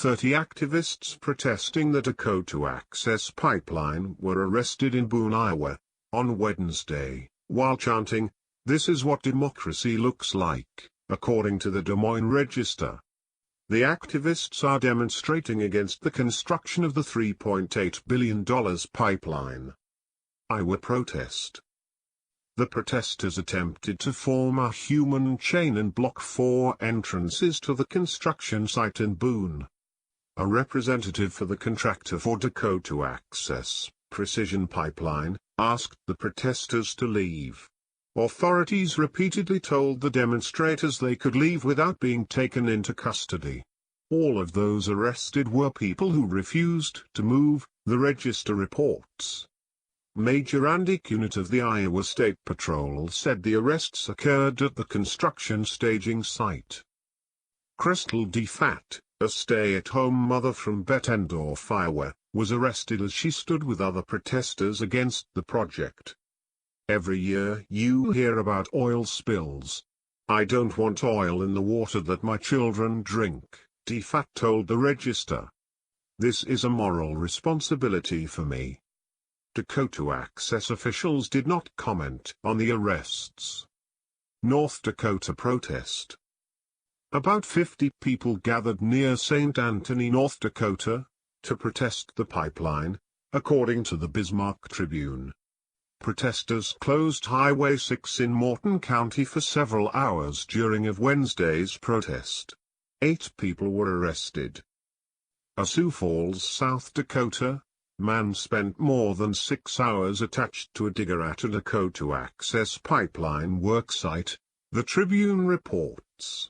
30 activists protesting the Dakota Access pipeline were arrested in Boone, Iowa, on Wednesday, while chanting, "This is what democracy looks like," according to the Des Moines Register. The activists are demonstrating against the construction of the $3.8 billion pipeline. Iowa protest. The protesters attempted to form a human chain and block 4 entrances to the construction site in Boone. A representative for the contractor for Dakota Access, Precision Pipeline, asked the protesters to leave. Authorities repeatedly told the demonstrators they could leave without being taken into custody. All of those arrested were people who refused to move, the Register reports. Major Randy Kunert of the Iowa State Patrol said the arrests occurred at the construction staging site. Crystal Defatte, a stay-at-home mother from Bettendorf, Iowa, was arrested as she stood with other protesters against the project. "Every year you hear about oil spills. I don't want oil in the water that my children drink," Defatte told the Register. "This is a moral responsibility for me." Dakota Access officials did not comment on the arrests. North Dakota protest. About 50 people gathered near St. Anthony, North Dakota, to protest the pipeline, according to the Bismarck Tribune. Protesters closed Highway 6 in Morton County for several hours during of Wednesday's protest. 8 people were arrested. Sioux Falls, South Dakota, man spent more than 6 hours attached to a digger at a Dakota Access pipeline worksite, the Tribune reports.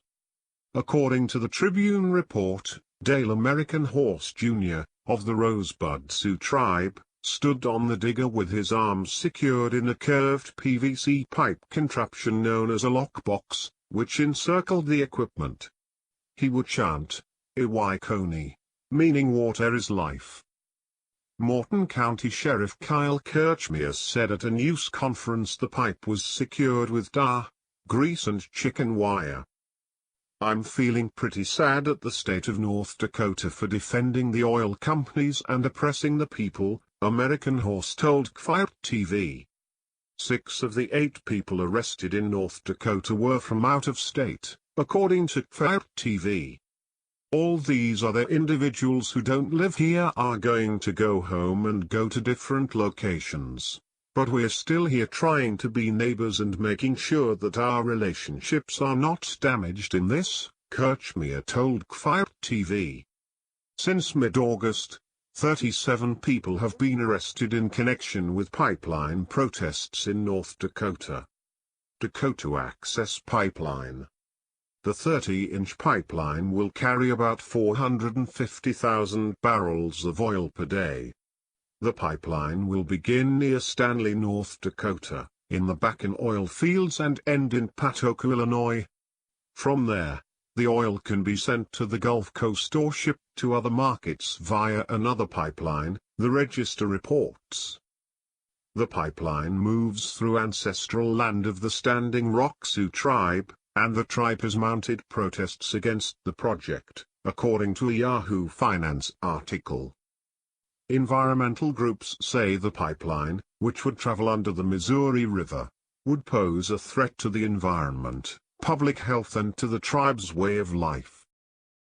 According to the Tribune report, Dale American Horse Jr., of the Rosebud Sioux tribe, stood on the digger with his arms secured in a curved PVC pipe contraption known as a lockbox, which encircled the equipment. He would chant, "Iwaikoni," meaning water is life. Morton County Sheriff Kyle Kirchmeier said at a news conference the pipe was secured with tar, grease and chicken wire. "I'm feeling pretty sad at the state of North Dakota for defending the oil companies and oppressing the people," American Horse told Defatte TV. 6 of the 8 people arrested in North Dakota were from out of state, according to Defatte TV. "All these other individuals who don't live here are going to go home and go to different locations. But we're still here trying to be neighbors and making sure that our relationships are not damaged in this," Kirchmeier told Defatte TV. Since mid-August, 37 people have been arrested in connection with pipeline protests in North Dakota. Dakota Access Pipeline. The 30-inch pipeline will carry about 450,000 barrels of oil per day. The pipeline will begin near Stanley, North Dakota, in the Bakken oil fields and end in Patoka, Illinois. From there, the oil can be sent to the Gulf Coast or shipped to other markets via another pipeline, the Register reports. The pipeline moves through ancestral land of the Standing Rock Sioux tribe, and the tribe has mounted protests against the project, according to a Yahoo Finance article. Environmental groups say the pipeline, which would travel under the Missouri River, would pose a threat to the environment, public health and to the tribe's way of life.